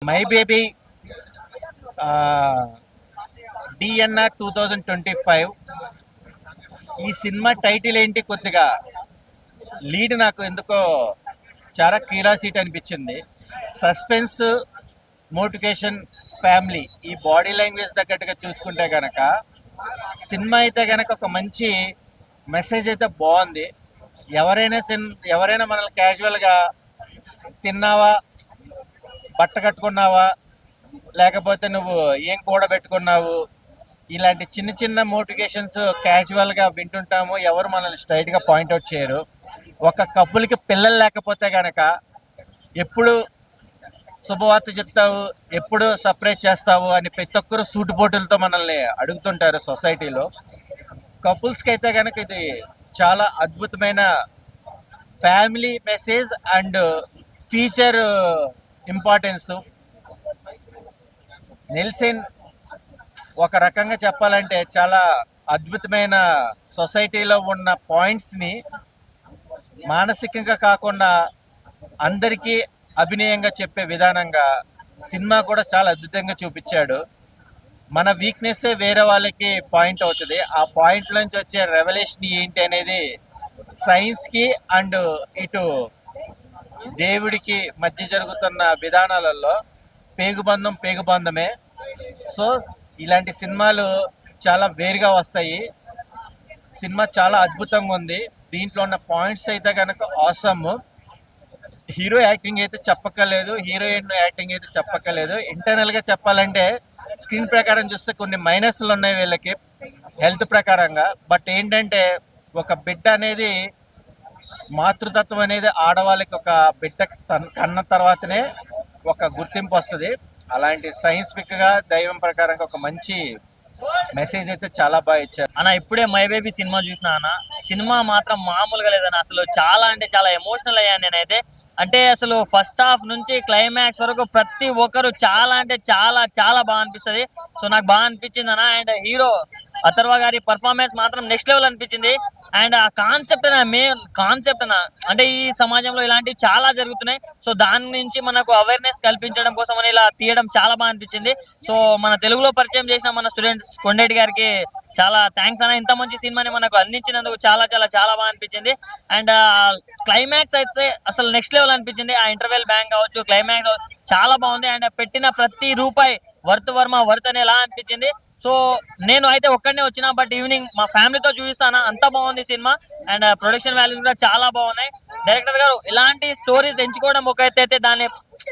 My baby DNR 2025. ఈ cinema title ఏంటి, కొద్దిగా లీడ్ నాకు ఎందుకో చాలా క్యూరియాసిటీ అనిపించింది. సస్పెన్స్, మోటివేషన్, ఫ్యామిలీ, ఈ బాడీ లాంగ్వేజ్ తగ్గట్టుగా చూసుకుంటే కనుక సినిమా అయితే కనుక ఒక మంచి మెసేజ్ అయితే బాగుంది. ఎవరైనా మనల్ని క్యాజువల్గా తిన్నావా, బట్ట కట్టుకున్నావా, లేకపోతే నువ్వు ఏం కూడబెట్టుకున్నావు, ఇలాంటి చిన్న చిన్న మోటివేషన్స్ క్యాజువల్గా వింటుంటాము. ఎవరు మనల్ని స్ట్రైట్గా పాయింట్అవుట్ చేయరు. ఒక కప్పులకి పిల్లలు లేకపోతే కనుక ఎప్పుడు శుభవార్త చెప్తావు, ఎప్పుడు సర్ప్రైజ్ చేస్తావు అని ప్రతి ఒక్కరు సూటుపోటులతో మనల్ని అడుగుతుంటారు సొసైటీలో. కపుల్స్కి అయితే కనుక ఇది చాలా అద్భుతమైన family message and future importance. Nelson ఒక రకంగా చెప్పాలంటే చాలా అద్భుతమైన సొసైటీలో ఉన్న పాయింట్స్ని మానసికంగా కాకుండా అందరికీ అభినయంగా చెప్పే విధానంగా సినిమా కూడా చాలా అద్భుతంగా చూపించాడు. మన వీక్నెస్సే వేరే వాళ్ళకి పాయింట్ అవుతుంది. ఆ పాయింట్ నుంచి వచ్చే రెవల్యూషన్ ఏంటి అనేది సైన్స్కి అండ్ ఇటు దేవుడికి మధ్య జరుగుతున్న విధానాలలో పేగుబంధమే. సో ఇలాంటి సినిమాలు చాలా వేరుగా వస్తాయి. సినిమా చాలా అద్భుతంగా ఉంది. దీంట్లో ఉన్న పాయింట్స్ అయితే కనుక ఆసమ్. హీరో యాక్టింగ్ అయితే చెప్పక్కర్లేదు, హీరోయిన్ యాక్టింగ్ అయితే చెప్పక్కర్లేదు. ఇంటర్నల్గా చెప్పాలంటే స్క్రీన్ ప్రకారం చూస్తే కొన్ని మైనస్లు ఉన్నాయి వీళ్ళకి హెల్త్ ప్రకారంగా. బట్ ఏంటంటే ఒక బిడ్డ అనేది, మాతృతత్వం అనేది ఆడవాళ్ళకి ఒక బిడ్డ కన్న తర్వాతనే ఒక గుర్తింపు వస్తుంది. అలాంటి సైన్స్ఫిక్గా దైవం ప్రకారంగా ఒక మంచి మెసేజ్ అయితే చాలా బాగా ఇచ్చారు అన్న. ఇప్పుడే మై బేబీ సినిమా చూసిన అన్న, సినిమా మాత్రం మామూలుగా లేదన్న. అసలు చాలా అంటే చాలా ఎమోషనల్ అయ్యాను నేనైతే. అంటే అసలు ఫస్ట్ హాఫ్ నుంచి క్లైమాక్స్ వరకు ప్రతి ఒక్కరు చాలా అంటే చాలా చాలా బాగా అనిపిస్తుంది. సో నాకు బాగా అనిపించింది అన్న. అండ్ హీరో అథర్వ గారి పర్ఫార్మెన్స్ మాత్రం నెక్స్ట్ లెవెల్ అనిపించింది. అండ్ ఆ కాన్సెప్ట్ మెయిన్ కాన్సెప్ట్ అంటే ఈ సమాజంలో ఇలాంటివి చాలా జరుగుతున్నాయి. సో దాని నుంచి మనకు అవేర్నెస్ కల్పించడం కోసం అని ఇలా తీయడం చాలా బాగా అనిపించింది. సో మన తెలుగులో పరిచయం చేసిన మన స్టూడెంట్స్ కొండేటి గారికి చాలా థ్యాంక్స్ అన్న. ఇంత మంచి సినిమాని మనకు అందించినందుకు చాలా చాలా చాలా బాగా అనిపించింది. అండ్ క్లైమాక్స్ అయితే అసలు నెక్స్ట్ లెవెల్ అనిపించింది. ఆ ఇంటర్వెల్ బ్యాంక్ కావచ్చు, క్లైమాక్స్ చాలా బాగుంది. అండ్ పెట్టిన ప్రతి రూపాయి వర్త్ అని ఎలా అనిపించింది. సో నేను అయితే ఒక్కడనే వచ్చిన, బట్ ఈవినింగ్ మా ఫ్యామిలీతో చూపిస్తాను. అంత బాగుంది సినిమా. అండ్ ప్రొడక్షన్ వాల్యూస్ కూడా చాలా బాగున్నాయి. డైరెక్టర్ గారు ఇలాంటి స్టోరీస్ ఎంచుకోవడం ఒక అయితే దాన్ని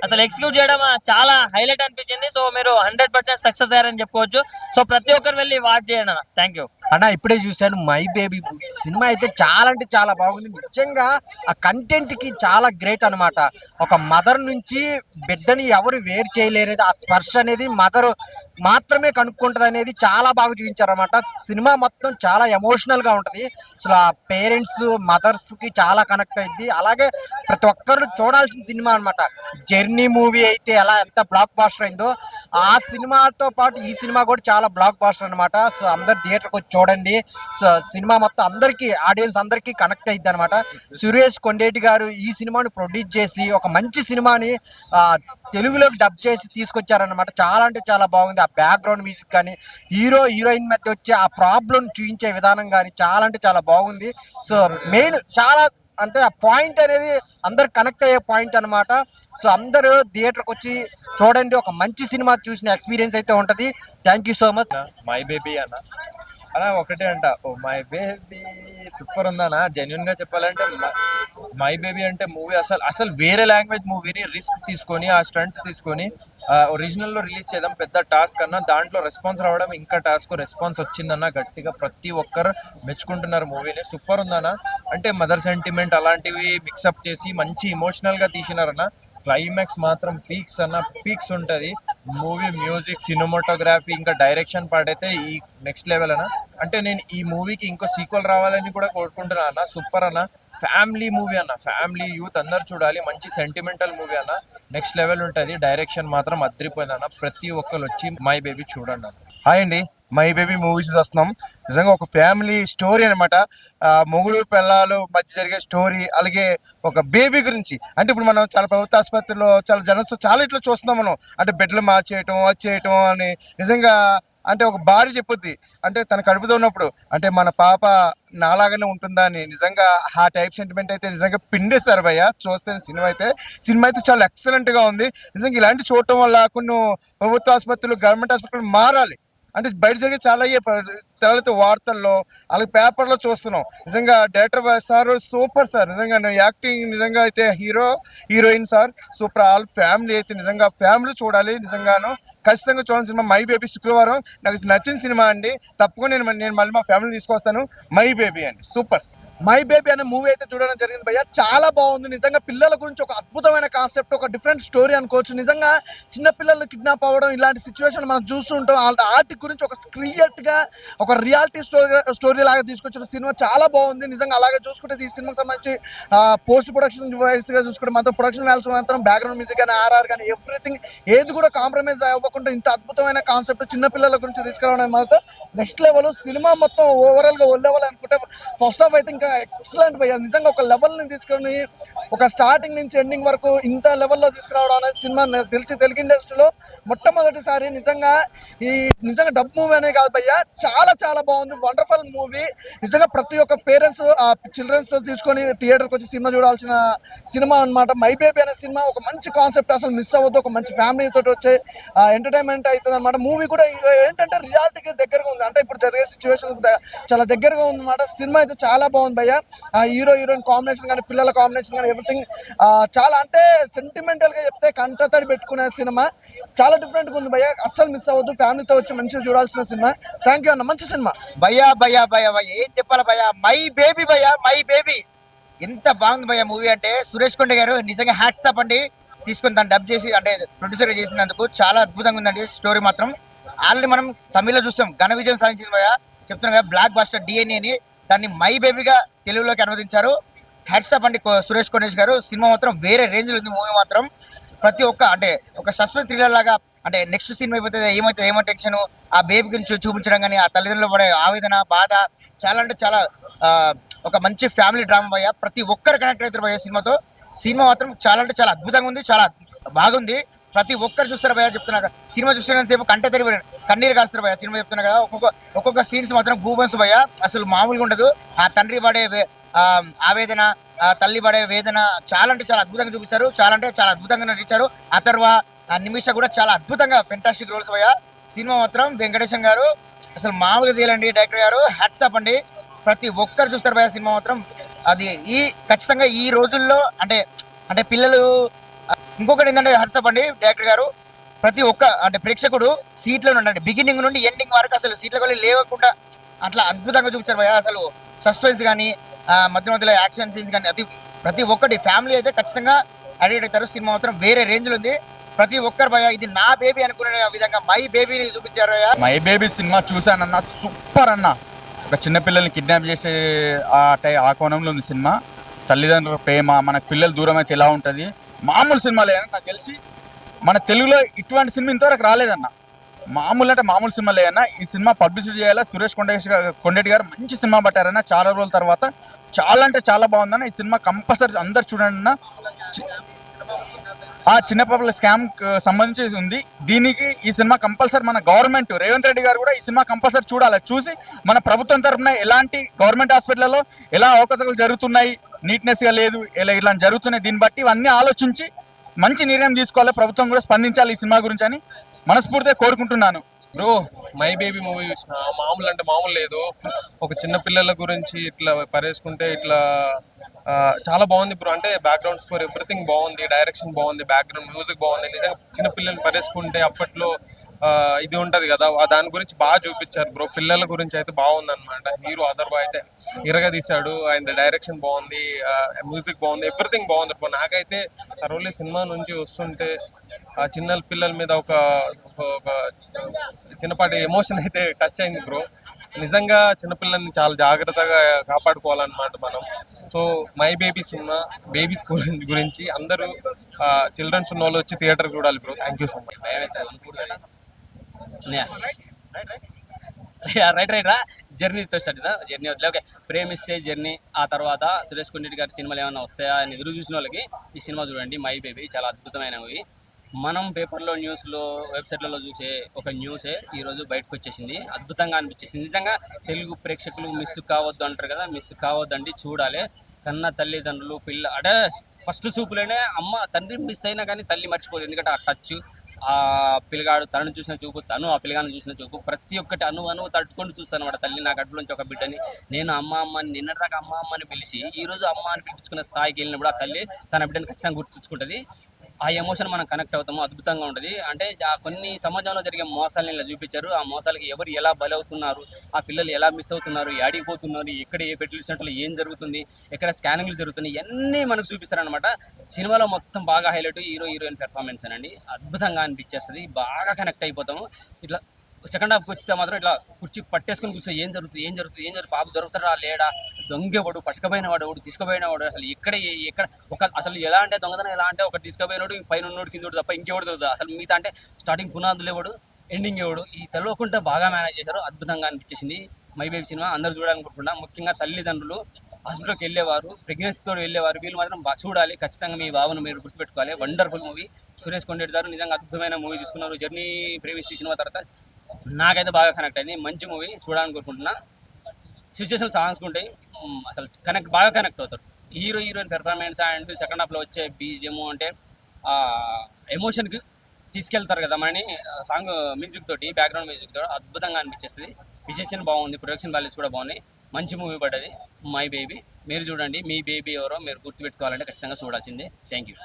అసలు ఎగ్జిక్యూట్ చేయడం చాలా హైలైట్ అనిపించింది. సో మీరు 100% సక్సెస్ అయ్యారని చెప్పుకోవచ్చు. సో ప్రతి ఒక్కరు వెళ్ళి వాచ్ చేయండి అన్న. థ్యాంక్ యూ అన్న. ఇప్పుడే చూశాను మై బేబీ సినిమా అయితే చాలా అంటే చాలా బాగుంది. నిజంగా ఆ కంటెంట్ కి చాలా గ్రేట్ అనమాట. ఒక మదర్ నుంచి బిడ్డని ఎవరు వేరు చేయలేరు, ఆ స్పర్శ అనేది మదర్ మాత్రమే కనుక్కుంటది అనేది చాలా బాగా చూపించారు అనమాట. సినిమా మొత్తం చాలా ఎమోషనల్ గా ఉంటది. అసలు ఆ పేరెంట్స్ మదర్స్ కి చాలా కనెక్ట్ అయింది. అలాగే ప్రతి ఒక్కరు చూడాల్సిన సినిమా అనమాట. జర్నీ మూవీ అయితే ఎలా ఎంత బ్లాక్ బాస్టర్ అయిందో, ఆ సినిమాతో పాటు ఈ సినిమా కూడా చాలా బ్లాక్ బాస్టర్ అనమాట. సో అందరు థియేటర్కి వచ్చి చూడండి. సో సినిమా మొత్తం అందరికీ, ఆడియన్స్ అందరికీ కనెక్ట్ అయింది అనమాట. సురేష్ కొండేటి గారు ఈ సినిమాని ప్రొడ్యూస్ చేసి ఒక మంచి సినిమాని తెలుగులోకి డబ్ చేసి తీసుకొచ్చారనమాట. చాలా అంటే చాలా బాగుంది. ఆ బ్యాక్గ్రౌండ్ మ్యూజిక్ కానీ, హీరోయిన్ మధ్య వచ్చే ఆ ప్రాబ్లం చూపించే విధానం కానీ చాలా అంటే చాలా బాగుంది. సో మెయిన్ చాలా అంటే ఆ పాయింట్ అనేది అందరు కనెక్ట్ అయ్యే పాయింట్ అనమాట. సో అందరూ థియేటర్కి వచ్చి చూడండి. ఒక మంచి సినిమా చూసిన ఎక్స్పీరియన్స్ అయితే ఉంటుంది. Thank you so much. My baby అన్న ఒకటే అంట, ఓ మై బేబీ సూపర్ ఉందన్నా. జెన్యున్ గా చెప్పాలంటే మై బేబీ అంటే మూవీ అసలు వేరే లాంగ్వేజ్ మూవీని రిస్క్ తీసుకొని, ఆ స్టంట్ తీసుకొని ఒరిజినల్ లో రిలీజ్ చేయడం పెద్ద టాస్క్ అన్న. దాంట్లో రెస్పాన్స్ రావడం ఇంకా టాస్క్. రెస్పాన్స్ వచ్చిందన్న గట్టిగా ప్రతి ఒక్కరు మెచ్చుకుంటున్నారు మూవీని. సూపర్ ఉందన్న. అంటే మదర్ సెంటిమెంట్ అలాంటివి మిక్సప్ చేసి మంచి ఇమోషనల్ గా తీసినారన్న. క్లైమాక్స్ మాత్రం పీక్స్ అన్న, పీక్స్ ఉంటుంది. మూవీ మ్యూజిక్, సినిమాటోగ్రఫీ, ఇంకా డైరెక్షన్ పార్ట్ అయితే ఈ నెక్స్ట్ లెవెల్ అన్న. అంటే నేను ఈ మూవీకి ఇంకో సీక్వెల్ రావాలని కూడా కోరుకుంటున్నా అన్న. సూపర్ అన్న. ఫ్యామిలీ మూవీ అన్న, ఫ్యామిలీ యూత్ అందరు చూడాలి. మంచి సెంటిమెంటల్ మూవీ అన్న, నెక్స్ట్ లెవెల్ ఉంటుంది. డైరెక్షన్ మాత్రం అదిరిపోయింది అన్న. ప్రతి ఒక్కరు వచ్చి మై బేబీ చూడండి అన్న. హాయ్ అండి, మై బేబీ మూవీస్ వస్తున్నాం. నిజంగా ఒక ఫ్యామిలీ స్టోరీ అనమాట. మొగుడు పిల్లలు మధ్య జరిగే స్టోరీ, అలాగే ఒక బేబీ గురించి. అంటే ఇప్పుడు మనం చాలా ప్రభుత్వ ఆసుపత్రిలో చాలా జనం చాలా ఇట్లా చూస్తున్నాం మనం. అంటే బెడ్లు మార్చేయటం అది చేయటం అని. నిజంగా అంటే ఒక భార్య చెప్పుద్ది, అంటే తన కడుపుతో ఉన్నప్పుడు, అంటే మన పాప నాలాగానే ఉంటుందా అని. నిజంగా ఆ టైప్ సెంటిమెంట్ అయితే నిజంగా పిండేస్తారు భయ్య. చూస్తే సినిమా అయితే చాలా ఎక్సలెంట్ గా ఉంది. నిజంగా ఇలాంటి చూడటం వల్ల కొన్ని ప్రభుత్వ ఆసుపత్రులు, గవర్నమెంట్ ఆసుపత్రులు మారాలి. అంటే బయట జరిగే చాలా తెలతో వార్తల్లో అలాగే పేపర్లో చూస్తున్నాం. నిజంగా డైరెక్టర్ సార్ సూపర్ సార్. నిజంగా యాక్టింగ్ నిజంగా అయితే heroine sir super. All family అయితే నిజంగా ఫ్యామిలీ చూడాలి. నిజంగాను ఖచ్చితంగా చూడాలి సినిమా మై బేబీ. శుక్రవారం నాకు నచ్చిన సినిమా అండి. తప్పకుండా నేను మళ్ళీ మా ఫ్యామిలీ తీసుకొస్తాను. మై బేబీ అండి సూపర్. మై బేబీ అనే మూవీ అయితే చూడడం జరిగింది భయ్య. చాలా బాగుంది. నిజంగా పిల్లల గురించి ఒక అద్భుతమైన కాన్సెప్ట్, ఒక డిఫరెంట్ స్టోరీ అనుకోవచ్చు. నిజంగా చిన్న పిల్లలు కిడ్నాప్ అవ్వడం ఇలాంటి సిచ్యువేషన్ మనం చూస్తూ ఉంటాం. వాటి గురించి ఒక క్రియేట్ గా ఒక రియాలిటీ స్టోరీ లాగా తీసుకొచ్చిన సినిమా చాలా బాగుంది. నిజంగా అలాగే చూసుకుంటే ఈ సినిమాకి సంబంధించి పోస్ట్ ప్రొడక్షన్ వైస్ గా చూసుకుంటే మాత్రం ప్రొడక్షన్ వాల్యూస్ మాత్రం బ్యాక్గ్రౌండ్ మ్యూజిక్ కానీ ఆర్ఆర్ కానీ ఎవ్రీథింగ్ ఏది కూడా కాంప్రమైజ్ అవ్వకుండా ఇంత అద్భుతమైన కాన్సెప్ట్ చిన్న పిల్లల గురించి తీసుకురావడం మాత్రం నెక్స్ట్ లెవెల్. సినిమా మొత్తం ఓవరాల్ గా లెవెల్ అనుకుంటే ఫస్ట్ హాఫ్ అయితే ఇంకా ఎక్సలెంట్ భయ్య. నిజంగా ఒక లెవెల్ ని తీసుకొని ఒక స్టార్టింగ్ నుంచి ఎండింగ్ వరకు ఇంత లెవెల్లో తీసుకురావడం అనేది సినిమా తెలిసి తెలుగు ఇండస్ట్రీలో మొట్టమొదటిసారి. నిజంగా డబ్ మూవీ అనే కాదు భయ్య, చాలా చాలా బాగుంది. Wonderful movie. నిజంగా ప్రతి ఒక్క పేరెంట్స్ ఆ చిల్డ్రన్స్ తో తీసుకొని థియేటర్కి వచ్చి సినిమా చూడాల్సిన సినిమా అన్నమాట. మై బేబీ అనే సినిమా ఒక మంచి కాన్సెప్ట్, అసలు మిస్ అవ్వద్దు. ఒక మంచి ఫ్యామిలీ తోటి వచ్చే ఎంటర్టైన్మెంట్ అవుతుంది అనమాట. మూవీ కూడా ఏంటంటే రియాలిటీకి దగ్గరగా ఉంది. అంటే ఇప్పుడు జరిగే సిచ్యువేషన్ చాలా దగ్గరగా ఉంది అనమాట. సినిమా అయితే చాలా బాగుంది భయ్య. హీరోయిన్ కాంబినేషన్ కానీ పిల్లల కాంబినేషన్ కానీ ఎవ్రీథింగ్ చాలా అంటే సెంటిమెంటల్ గా చెప్తే కంటతడి పెట్టుకునే సినిమా. చాలా డిఫరెంట్ గా ఉంది భయ్య. అస్సలు మిస్ అవ్వద్దు. ఫ్యామిలీతో వచ్చి మంచిగా చూడాల్సిన సినిమా. థ్యాంక్ యూ అన్న, మంచి సినిమా. భయ్యా ఏం చెప్పాలి భయ్యా. మై బేబీ భయ్యా, మై బేబీ ఎంత బాగుంది భయ్యా మూవీ అంటే. సురేష్ కొండ గారు నిజంగా హ్యాట్స్ ఆఫ్ అండి. తీసుకొని దాన్ని డబ్ చేసి అంటే ప్రొడ్యూసర్ చేసినందుకు చాలా అద్భుతంగా ఉందండి. స్టోరీ మాత్రం ఆల్రెడీ మనం తమిళ్లో చూస్తాం, ఘన విజయం సాధించింది భయ్యా. చెప్తున్నాం కదా, బ్లాక్ బస్టర్ DNA దాన్ని మై బేబీగా తెలుగులోకి అనువదించారు. హ్యాట్స్ ఆఫ్ అండి సురేష్ కొండేష్ గారు. సినిమా మాత్రం వేరే రేంజ్ లో ఉంది. మూవీ మాత్రం ప్రతి ఒక్క అంటే ఒక సస్పెన్స్ థ్రిల్లర్ లాగా, అంటే నెక్స్ట్ సినిమా అయిపోతుంది ఏమో టెన్షన్, ఆ బేబీ గురించి చూపించడం కానీ, ఆ తల్లిదండ్రులు పడే ఆవేదన బాధ చాలా అంటే చాలా ఒక మంచి ఫ్యామిలీ డ్రామా భయ్య. ప్రతి ఒక్కరు కనెక్ట్ అవుతారు భయ్య సినిమాతో. సినిమా మాత్రం చాలా అంటే చాలా అద్భుతంగా ఉంది, చాలా బాగుంది. ప్రతి ఒక్కరు చూస్తారు భయ్య. చెప్తున్నా కదా, సినిమా చూస్తున్నంతసేపు కన్నీరు కాస్తారు భయ్య. సినిమా చెప్తున్నా కదా, ఒక్కొక్క సీన్స్ మాత్రం గూబన్స్ భయ్య, అసలు మామూలుగా ఉండదు. ఆ తండ్రి పడే ఆవేదన, తల్లి పడే వేదన చాలా అంటే చాలా అద్భుతంగా చూపించారు. చాలా అంటే చాలా అద్భుతంగా నటించారు. అథర్వ, నిమిష కూడా చాలా అద్భుతంగా ఫెంటాస్టిక్ రోల్స్ భయ్య. సినిమా మాత్రం వెంకటేశం గారు అసలు మామూలుగా తీయాలండి. డైరెక్టర్ గారు హ్యాట్స్ ఆఫ్ అండి. ప్రతి ఒక్కరు చూస్తారు భయ్య సినిమా మాత్రం. అది ఖచ్చితంగా ఈ రోజుల్లో అంటే పిల్లలు. ఇంకొకటి ఏంటంటే హ్యాట్స్ ఆఫ్ అండి డైరెక్టర్ గారు. ప్రతి ఒక్క అంటే ప్రేక్షకుడు సీట్లో ఉండండి, బిగినింగ్ నుండి ఎండింగ్ వరకు అసలు సీట్ల కూడా లేవకుండా అట్లా అద్భుతంగా చూపించారు భయ్య. అసలు సస్పెన్స్ కానీ మధ్యలో యాక్షన్ సీన్స్ కానీ ప్రతి ఒక్కటి ఫ్యామిలీ అయితే ఖచ్చితంగా అడిక్ట్ అవుతారు. సినిమా మాత్రం వేరే రేంజ్ లో ఉంది. ప్రతి ఒక్కరు భయ్య ఇది నా బేబీ అనుకునే విధంగా మై బేబీని చూపించారు. మై బేబీ సినిమా చూసానన్నా సూపర్ అన్న. ఒక చిన్నపిల్లల్ని కిడ్నాప్ చేసే ఆ కోణంలో ఉంది సినిమా. తల్లిదండ్రుల ప్రేమ, మన పిల్లలు దూరం అయితే ఎలా ఉంటుంది, మామూలు సినిమా లేదన్న. నాకు తెలిసి మన తెలుగులో ఇటువంటి సినిమా ఇంతవరకు రాలేదన్న. మామూలు సినిమా లేదన్న. ఈ సినిమా పబ్లిసిటీ చేయాలా. సురేష్ కొండేటి గారు మంచి సినిమా పట్టారన్న. చాలా రోజుల తర్వాత చాలా అంటే చాలా బాగుందన్న. ఈ సినిమా కంపల్సరీ అందరు చూడండి అన్న. ఆ చిన్నపాపల స్కామ్ సంబంధించి ఉంది. దీనికి ఈ సినిమా కంపల్సరీ మన గవర్నమెంట్ రేవంత్ రెడ్డి గారు కూడా ఈ సినిమా కంపల్సరీ చూడాలి. చూసి మన ప్రభుత్వం తరఫున ఎలాంటి గవర్నమెంట్ హాస్పిటల్లో ఎలా అవకతవకలు జరుగుతున్నాయి, నీట్నెస్ గా లేదు, ఇలా జరుగుతున్నాయి, దీన్ని బట్టి ఇవన్నీ ఆలోచించి మంచి నిర్ణయం తీసుకోవాలి. ప్రభుత్వం కూడా స్పందించాలి ఈ సినిమా గురించి అని మనస్ఫూర్తిగా కోరుకుంటున్నాను. బ్రో, మై బేబీ మూవీ చూసిన మామూలు అంటే మామూలు లేదు. ఒక చిన్న పిల్లల గురించి ఇట్లా పరేసుకుంటే ఇట్లా చాలా బాగుంది బ్రో. అంటే బ్యాక్గ్రౌండ్ స్కోర్ ఎవ్రీథింగ్ బాగుంది, డైరెక్షన్ బాగుంది, బ్యాక్గ్రౌండ్ మ్యూజిక్ బాగుంది. నిజంగా చిన్న పిల్లల్ని పరేసుకుంటే అప్పట్లో ఇది ఉంటది కదా, దాని గురించి బాగా చూపించారు బ్రో. పిల్లల గురించి అయితే బాగుంది అనమాట. హీరో అథర్వ అయితే ఇరగా తీశాడు. అండ్ డైరెక్షన్ బాగుంది, మ్యూజిక్ బాగుంది, ఎవ్రీథింగ్ బాగుంది బ్రో. నాకైతే అరవై సినిమా నుంచి వస్తుంటే ఆ చిన్న పిల్లల మీద ఒక చిన్నపాటి ఎమోషన్ అయితే టచ్ అయింది బ్రో. నిజంగా చిన్నపిల్లల్ని చాలా జాగ్రత్తగా కాపాడుకోవాలన్నమాట మనం. So my baby cinema babies గురించి అందరూ చిల్డ్రన్స్ ఉన్న వాళ్ళు వచ్చి థియేటర్ చూడాలి bro. Thank you so much. Right right రా జర్నీతో స్టార్ట్ అవుతుందా జర్నీ వదిలే ఓకే ప్రేమిస్తే జర్నీ ఆ తర్వాత సురేష్ కొండరెడ్డి గారి సినిమాలు ఏమైనా వస్తాయా అని ఎదురు చూసిన వాళ్ళకి ఈ సినిమా చూడండి మై బేబీ చాలా అద్భుతమైన మూవీ మనం పేపర్లో న్యూస్లో వెబ్సైట్లలో చూసే ఒక న్యూసే ఈరోజు బయటకు వచ్చేసింది అద్భుతంగా అనిపించేసింది నిజంగా తెలుగు ప్రేక్షకులు మిస్ కావద్దు అంటారు కదా మిస్ కావద్దండి చూడాలి కన్న తల్లిదండ్రులు పిల్ల అంటే ఫస్ట్ చూపులోనే అమ్మ తండ్రి మిస్ అయినా కానీ తల్లి మర్చిపోదు ఎందుకంటే ఆ టచ్ ఆ పిల్లగాడు తనను చూసిన చూపు తను ఆ పిల్లగాను చూసిన చూపు ప్రతి ఒక్కటి అణువు తట్టుకొని చూస్తాను అనమాట తల్లి నా గడ్డ నుంచి ఒక బిడ్డని నేను అమ్మ అమ్మని నిన్నటిదాకా అమ్మ అమ్మని పిలిచి ఈ రోజు అమ్మ అని పిలిపించుకున్న స్థాయికి వెళ్ళినప్పుడు ఆ తల్లి తన బిడ్డని ఖచ్చితంగా గుర్తుంచుకుంటుంది ఆ ఎమోషన్ మనం కనెక్ట్ అవుతాము అద్భుతంగా ఉంటుంది అంటే కొన్ని సమాజంలో జరిగే మోసాలను ఇలా చూపించారు ఆ మోసాలకి ఎవరు ఎలా బలవుతున్నారు ఆ పిల్లలు ఎలా మిస్ అవుతున్నారు ఏడిపోతున్నారు ఎక్కడ ఏ పెట్రోల్ సెంటర్లో ఏం జరుగుతుంది ఎక్కడ స్కానింగ్లు జరుగుతున్నాయి ఇవన్నీ మనకు చూపిస్తారనమాట సినిమాలో మొత్తం బాగా హైలైట్ హీరోయిన్ పెర్ఫార్మెన్స్ అనండి అద్భుతంగా అనిపించేస్తుంది బాగా కనెక్ట్ అయిపోతాము ఇట్లా సెకండ్ హాఫ్కి వచ్చితే మాత్రం ఇట్లా కుర్చీ పట్టేసుకొని కూర్చో ఏం జరుగుతుంది బాబు దొరుకుతాడా లేడా దొంగేవాడు పట్టుకపోయినవాడు వాడు తీసుకుపోయినవాడు అసలు ఎక్కడ ఒక అసలు ఎలా అంటే దొంగతనం ఎలా అంటే ఒకటి తీసుకుపోయినాడు పైన ఉన్నోడు కింద తప్ప ఇంకెవడు దొరుకుతుంది అసలు మిగతా అంటే స్టార్టింగ్ పునాదులు ఎవడు ఎండింగ్ ఎవడు ఈ తెలియకుండా బాగా మేనేజ్ చేశారు అద్భుతంగా అనిపించేసింది మై బేబీ సినిమా అందరూ చూడాలనుకుంటున్నా ముఖ్యంగా తల్లిదండ్రులు హాస్పిటల్కి వెళ్ళేవారు ప్రెగ్నెన్సీతో వెళ్ళేవారు వీళ్ళు మాత్రం చూడాలి ఖచ్చితంగా మీ బాబును మీరు గుర్తుపెట్టుకోవాలి వండర్ఫుల్ మూవీ సురేష్ కొండరెడ్డి గారు నిజంగా అద్భుతమైన మూవీ తీసుకున్నారు జర్నీ ప్రేమిస్తే సినిమా తర్వాత నాకైతే బాగా కనెక్ట్ అయింది మంచి మూవీ చూడాలనుకుంటున్నా సిచ్యువేషన్ సాంగ్స్ ఉంటాయి అసలు బాగా కనెక్ట్ అవుతారు హీరోయిన్ పెర్ఫార్మెన్స్ అండ్ సెకండ్ హాఫ్లో వచ్చే బీజిఎం అంటే ఆ ఎమోషన్కి తీసుకెళ్తారు కదా మనని సాంగ్ మ్యూజిక్ తోటి బ్యాక్గ్రౌండ్ మ్యూజిక్ తోటి అద్భుతంగా అనిపించేస్తుంది విజేషన్ బాగుంది ప్రొడక్షన్ వాల్యూస్ కూడా బాగున్నాయి మంచి మూవీ పడ్డది మై బేబీ మీరు చూడండి మీ బేబీ ఎవరో మీరు గుర్తుపెట్టుకోవాలంటే ఖచ్చితంగా చూడాల్సిందే థ్యాంక్ యూ